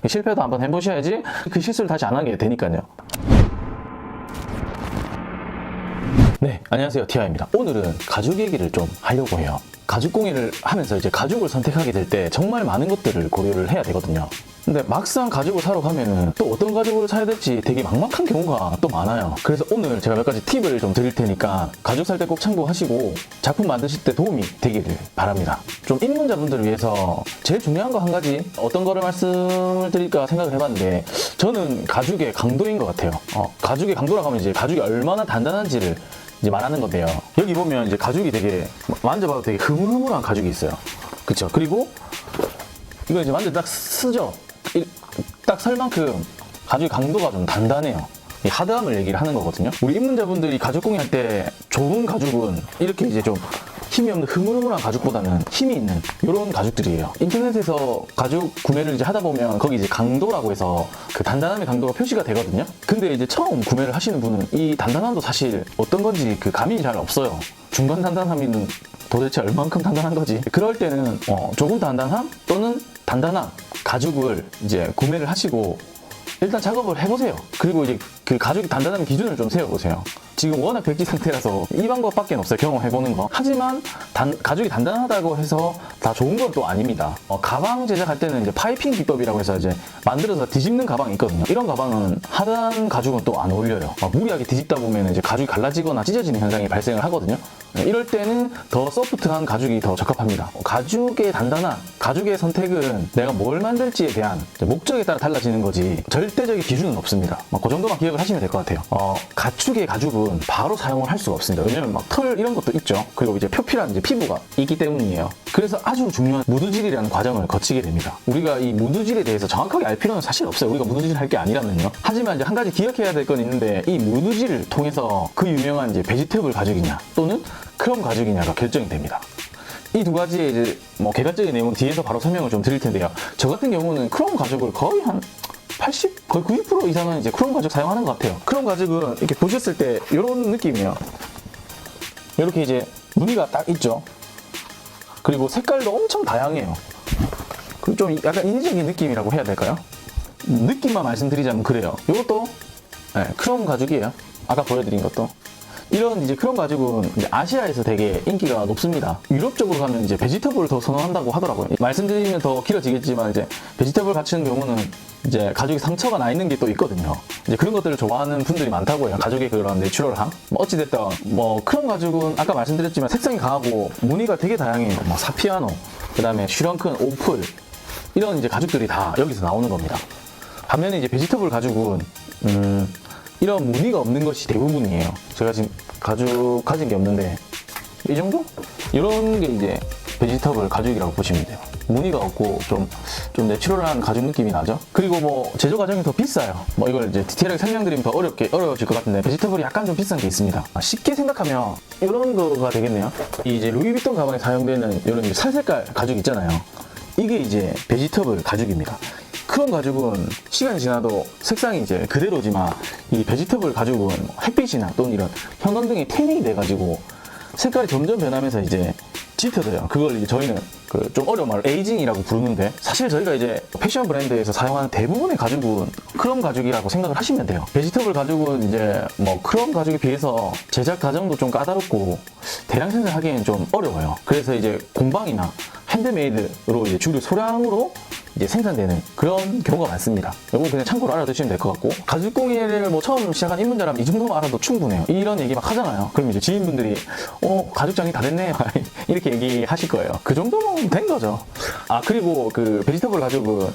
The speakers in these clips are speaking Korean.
실패도 한번 해보셔야지 그 실수를 다시 안 하게 되니까요. 네, 안녕하세요. 티아입니다. 오늘은 가죽 얘기를 좀 하려고 해요. 가죽 공예를 하면서 이제 가죽을 선택하게 될 때 정말 많은 것들을 고려를 해야 되거든요. 근데 막상 가죽을 사러 가면은 또 어떤 가죽을 사야 될지 되게 막막한 경우가 또 많아요. 그래서 오늘 제가 몇 가지 팁을 좀 드릴 테니까 가죽 살 때 꼭 참고하시고 작품 만드실 때 도움이 되기를 바랍니다. 좀 입문자분들을 위해서 제일 중요한 거 한 가지 어떤 거를 말씀을 드릴까 생각을 해봤는데 저는 가죽의 강도인 것 같아요. 가죽의 강도라고 하면 이제 가죽이 얼마나 단단한지를 이제 말하는 건데요. 여기 보면 이제 가죽이 되게 만져봐도 되게 흐물흐물한 가죽이 있어요. 그쵸? 그리고 이거 이제 만져 딱 쓰죠? 딱 설 만큼 가죽의 강도가 좀 단단해요. 이 하드함을 얘기를 하는 거거든요. 우리 입문자분들이 가죽 공예할 때 좋은 가죽은 이렇게 이제 좀 힘이 없는 흐물흐물한 가죽보다는 힘이 있는 이런 가죽들이에요. 인터넷에서 가죽 구매를 이제 하다 보면 거기 이제 강도라고 해서 그 단단함의 강도가 표시가 되거든요. 근데 이제 처음 구매를 하시는 분은 이 단단함도 사실 어떤 건지 그 감이 잘 없어요. 중간 단단함이는 도대체 얼만큼 단단한 거지? 그럴 때는 조금 단단함 또는 단단한 가죽을 이제 구매를 하시고 일단 작업을 해보세요. 그리고 이제 그 가죽이 단단한 기준을 좀 세워보세요. 지금 워낙 백지 상태라서 이 방법밖에 없어요. 경험해보는 거. 하지만 가죽이 단단하다고 해서 다 좋은 건 또 아닙니다. 가방 제작할 때는 이제 파이핑 기법이라고 해서 이제 만들어서 뒤집는 가방이 있거든요. 이런 가방은 하드한 가죽은 또 안 어울려요. 무리하게 뒤집다 보면 이제 가죽이 갈라지거나 찢어지는 현상이 발생을 하거든요. 이럴 때는 더 소프트한 가죽이 더 적합합니다. 가죽의 단단한 가죽의 선택은 내가 뭘 만들지에 대한 목적에 따라 달라지는 거지 절대적인 기준은 없습니다. 그 정도만 기억을 하시면 될 것 같아요. 가축의 가죽은 바로 사용을 할 수가 없습니다. 왜냐면 막 털 이런 것도 있죠. 그리고 이제 표피라는 이제 피부가 있기 때문이에요. 그래서 아주 중요한 무드질이라는 과정을 거치게 됩니다. 우리가 이 무드질에 대해서 정확하게 알 필요는 사실 없어요. 우리가 무드질 할 게 아니라면요. 하지만 이제 한 가지 기억해야 될 건 있는데 이 무드질을 통해서 그 유명한 이제 베지테이블 가죽이냐 또는 크롬 가죽이냐가 결정이 됩니다. 이 두 가지의 이제 개별적인 내용은 뒤에서 바로 설명을 좀 드릴 텐데요. 저 같은 경우는 크롬 가죽을 거의 한 80, 거의 90% 이상은 이제 크롬 가죽 사용하는 것 같아요. 크롬 가죽은 이렇게 보셨을 때 이런 느낌이에요. 이렇게 이제 무늬가 딱 있죠. 그리고 색깔도 엄청 다양해요. 그리고 좀 약간 인위적인 느낌이라고 해야 될까요? 느낌만 말씀드리자면 그래요. 이것도 크롬 가죽이에요. 아까 보여드린 것도. 이런 이제 크롬 가죽은 이제 아시아에서 되게 인기가 높습니다. 유럽 쪽으로 가면 이제 베지터블을 더 선호한다고 하더라고요. 말씀드리면 더 길어지겠지만 이제 베지터블 같은 경우는 이제 가죽에 상처가 나 있는 게 또 있거든요. 이제 그런 것들을 좋아하는 분들이 많다고 해요. 가죽의 그런 내추럴함. 어찌됐든 크롬 가죽은 아까 말씀드렸지만 색상이 강하고 무늬가 되게 다양해요. 사피아노, 그 다음에 슈렁큰, 오플 이런 이제 가죽들이 다 여기서 나오는 겁니다. 반면에 이제 베지터블 가죽은 이런 무늬가 없는 것이 대부분이에요. 제가 지금 가죽 가진 게 없는데 이 정도? 이런 게 이제 베지터블 가죽이라고 보시면 돼요. 무늬가 없고 좀 내추럴한 가죽 느낌이 나죠. 그리고 제조 과정이 더 비싸요. 이걸 이제 디테일하게 설명드리면 더 어려워질 것 같은데 베지터블이 약간 좀 비싼 게 있습니다. 쉽게 생각하면 이런 거가 되겠네요. 이 이제 루이비통 가방에 사용되는 이런 이제 살색깔 가죽 있잖아요. 이게 이제 베지터블 가죽입니다. 크롬 가죽은 시간이 지나도 색상이 이제 그대로지만 이 베지터블 가죽은 햇빛이나 또는 이런 형광 등이 태닝이 돼가지고 색깔이 점점 변하면서 이제 짙어져요. 그걸 이제 저희는 좀 어려운 말로 에이징이라고 부르는데 사실 저희가 이제 패션 브랜드에서 사용하는 대부분의 가죽은 크롬 가죽이라고 생각을 하시면 돼요. 베지터블 가죽은 이제 크롬 가죽에 비해서 제작 과정도 좀 까다롭고 대량 생산하기에는 좀 어려워요. 그래서 이제 공방이나 핸드메이드로 이제 주로 소량으로 이제 생산되는 그런 경우가 많습니다. 이거 그냥 참고로 알아두시면 될 것 같고 가죽 공예를 처음 시작한 입문자라면 이 정도만 알아도 충분해요. 이런 얘기 막 하잖아요. 그럼 이제 지인분들이 가죽장이 다 됐네 이렇게 얘기하실 거예요. 그 정도면 된 거죠. 그리고 그 베지터블 가죽은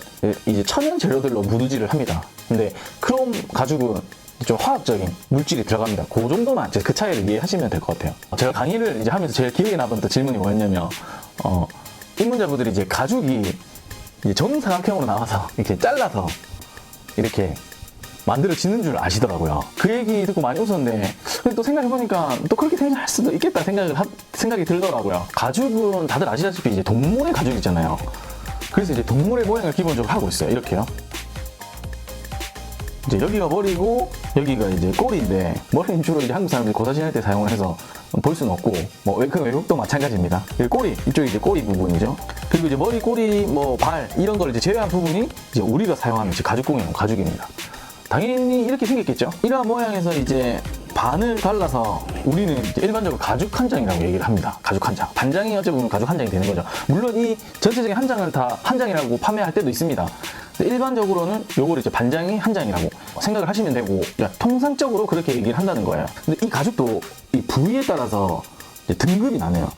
이제 천연 재료들로 무드질을 합니다. 근데 크롬 가죽은 좀 화학적인 물질이 들어갑니다. 그 정도만 그 차이를 이해하시면 될 것 같아요. 제가 강의를 이제 하면서 제일 기억에 남았던 질문이 뭐였냐면 입문자분들이 이제 가죽이 이제 정사각형으로 나와서 이렇게 잘라서 이렇게 만들어지는 줄 아시더라고요. 그 얘기 듣고 많이 웃었는데 또 생각해보니까 또 그렇게 생각할 수도 있겠다 생각이 들더라고요. 가죽은 다들 아시다시피 이제 동물의 가죽이잖아요. 그래서 이제 동물의 모양을 기본적으로 하고 있어요. 이렇게요. 이제 여기가 머리고 여기가 이제 꼬리인데 머리는 주로 이제 한국 사람들이 고사진할 때 사용을 해서 볼 수는 없고 그 외국도 마찬가지입니다. 꼬리 이쪽이 이제 꼬리 부분이죠. 그리고 이제 머리, 꼬리, 뭐 발 이런 걸 이제 제외한 부분이 이제 우리가 사용하는 이제 가죽공예용 가죽입니다. 당연히 이렇게 생겼겠죠. 이러한 모양에서 이제 반을 갈라서 우리는 이제 일반적으로 가죽 한 장이라고 얘기를 합니다. 가죽 한 장. 반장이 어찌 보면 가죽 한 장이 되는 거죠. 물론 이 전체적인 한 장을 다 한 장이라고 판매할 때도 있습니다. 근데 일반적으로는 요거를 이제 반장이 한 장이라고 생각을 하시면 되고, 통상적으로 그렇게 얘기를 한다는 거예요. 근데 이 가죽도 이 부위에 따라서 이제 등급이 나네요.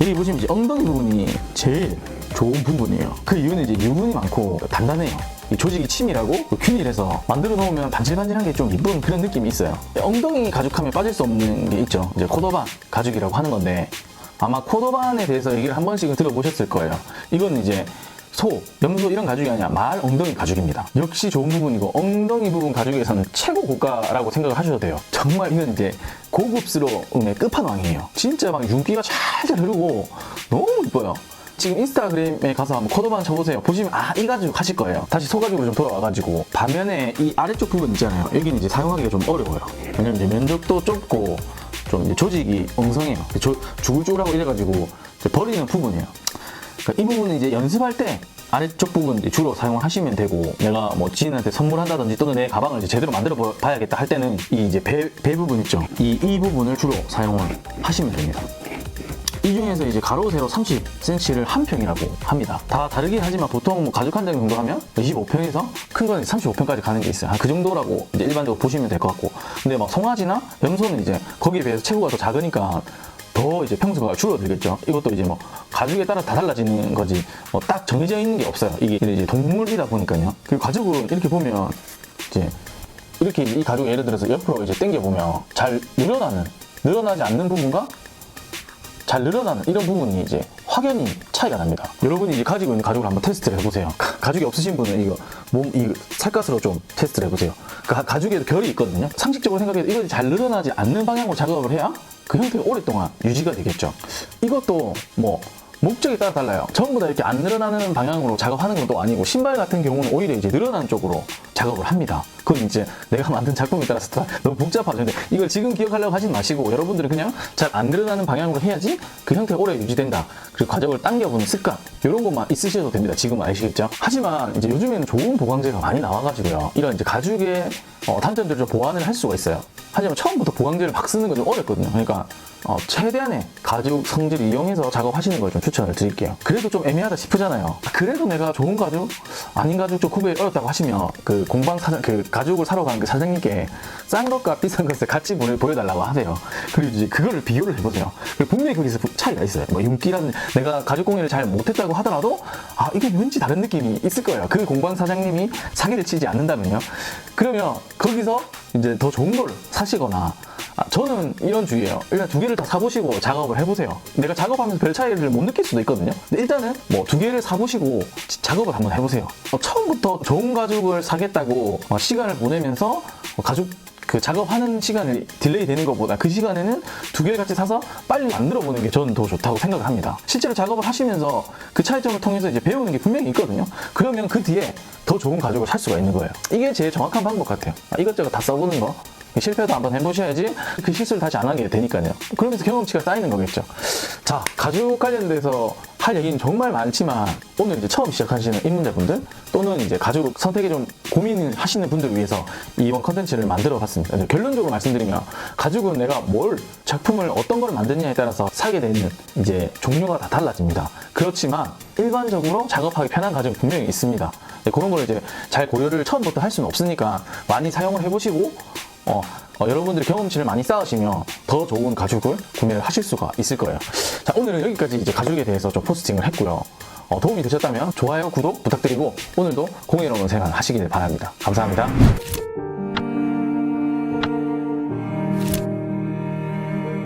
여기 보시면 이제 엉덩이 부분이 제일 좋은 부분이에요. 그 이유는 이제 유분이 많고 단단해요. 이 조직이 치밀하고 균일해서 만들어 놓으면 반질반질한 게 좀 이쁜 그런 느낌이 있어요. 엉덩이 가죽하면 빠질 수 없는 게 있죠. 이제 코도반 가죽이라고 하는 건데, 아마 코도반에 대해서 얘기를 한 번씩은 들어보셨을 거예요. 이건 이제 소, 염소 이런 가죽이 아니라 말 엉덩이 가죽입니다. 역시 좋은 부분이고, 엉덩이 부분 가죽에서는 최고 고가라고 생각을 하셔도 돼요. 정말 이건 이제 고급스러움의 끝판왕이에요. 진짜 막 윤기가 잘 흐르고 너무 이뻐요. 지금 인스타그램에 가서 한번 코도반 쳐보세요. 보시면 이 가죽 하실 거예요. 다시 소가죽으로 좀 돌아와가지고, 반면에 이 아래쪽 부분 있잖아요. 여기는 이제 사용하기가 좀 어려워요. 왜냐면 이제 면적도 좁고 좀 이제 조직이 엉성해요. 주글주글하고 이래가지고 이제 버리는 부분이에요. 그러니까 이 부분은 이제 연습할 때 아래쪽 부분 이제 주로 사용을 하시면 되고, 내가 뭐 지인한테 선물한다든지 또는 내 가방을 이제 제대로 만들어 봐야겠다 할 때는 이 이제 배 부분 있죠. 이 부분을 주로 사용을 하시면 됩니다. 이 중에서 이제 가로 세로 30cm를 한 평이라고 합니다. 다 다르긴 하지만 보통 뭐 가죽 한 장 정도 하면 25평에서 큰 건 35평까지 가는 게 있어요. 그 정도라고 이제 일반적으로 보시면 될 것 같고, 근데 막 송아지나 염소는 이제 거기에 비해서 체구가 더 작으니까 더 이제 평수가 줄어들겠죠. 이것도 이제 뭐 가죽에 따라 다 달라지는 거지 뭐 딱 정해져 있는 게 없어요. 이게 이제 동물이다 보니까요. 그리고 가죽을 이렇게 보면 이제 이렇게 이 가죽 예를 들어서 옆으로 이제 당겨 보면 잘 늘어나지 않는 부분과 잘 늘어나는 이런 부분이 이제 확연히 차이가 납니다. 여러분이 이제 가지고 있는 가죽을 한번 테스트를 해보세요. 가죽이 없으신 분은 이거 살갗으로 좀 테스트를 해보세요. 가죽에도 결이 있거든요. 상식적으로 생각해도 이것이 잘 늘어나지 않는 방향으로 작업을 해야 그 형태가 오랫동안 유지가 되겠죠. 이것도 뭐 목적에 따라 달라요. 전부 다 이렇게 안 늘어나는 방향으로 작업하는 것도 아니고, 신발 같은 경우는 오히려 이제 늘어나는 쪽으로 작업을 합니다. 그건 이제 내가 만든 작품에 따라서 너무 복잡하죠. 근데 이걸 지금 기억하려고 하진 마시고, 여러분들은 그냥 잘 안 늘어나는 방향으로 해야지 그 형태가 오래 유지된다. 그리고 가죽을 당겨보는 습관, 이런 것만 있으셔도 됩니다. 지금 아시겠죠? 하지만 이제 요즘에는 좋은 보강제가 많이 나와가지고요. 이런 이제 가죽의 단점들을 좀 보완을 할 수가 있어요. 하지만 처음부터 보강제를 막 쓰는 건 좀 어렵거든요. 그러니까 최대한의 가죽 성질을 이용해서 작업하시는 걸 좀 추천을 드릴게요. 그래도 좀 애매하다 싶으잖아요. 그래도 내가 좋은 가죽, 아닌 가죽 좀 구별이 어렵다고 하시면 그 공방 사장, 그 가죽을 사러 간 그 사장님께 싼 것과 비싼 것을 같이 보여달라고 하세요. 그리고 이제 그거를 비교를 해보세요. 분명히 거기서 차이가 있어요. 뭐 윤기라든지, 내가 가죽 공예를 잘 못했다고 하더라도 이게 왠지 다른 느낌이 있을 거예요. 그 공방 사장님이 사기를 치지 않는다면요. 그러면 거기서 이제 더 좋은 걸 사시거나, 저는 이런 주의예요. 일단 두 개를 다 사보시고 작업을 해보세요. 내가 작업하면서 별 차이를 못 느낄 수도 있거든요. 근데 일단은 뭐 두 개를 사보시고 작업을 한번 해보세요. 처음부터 좋은 가죽을 사겠다고 시간을 보내면서 가죽 그 작업하는 시간이 딜레이 되는 것보다 그 시간에는 두 개를 같이 사서 빨리 만들어 보는 게 저는 더 좋다고 생각을 합니다. 실제로 작업을 하시면서 그 차이점을 통해서 이제 배우는 게 분명히 있거든요. 그러면 그 뒤에 더 좋은 가죽을 살 수가 있는 거예요. 이게 제일 정확한 방법 같아요. 이것저것 다 써보는 거. 실패도 한번 해보셔야지 그 실수를 다시 안 하게 되니까요. 그러면서 경험치가 쌓이는 거겠죠. 자, 가죽 관련돼서 할 얘기는 정말 많지만, 오늘 이제 처음 시작하시는 입문자분들 또는 이제 가죽 선택에 좀 고민을 하시는 분들을 위해서 이번 컨텐츠를 만들어 봤습니다. 결론적으로 말씀드리면, 가죽은 내가 작품을 어떤 걸 만드느냐에 따라서 사게 되는 이제 종류가 다 달라집니다. 그렇지만 일반적으로 작업하기 편한 가죽은 분명히 있습니다. 그런 걸 이제 잘 고려를 처음부터 할 수는 없으니까 많이 사용을 해보시고, 여러분들이 경험치를 많이 쌓으시면 더 좋은 가죽을 구매를 하실 수가 있을 거예요. 자, 오늘은 여기까지 이제 가죽에 대해서 좀 포스팅을 했고요. 도움이 되셨다면 좋아요, 구독 부탁드리고, 오늘도 공예로운 생활 하시길 바랍니다. 감사합니다.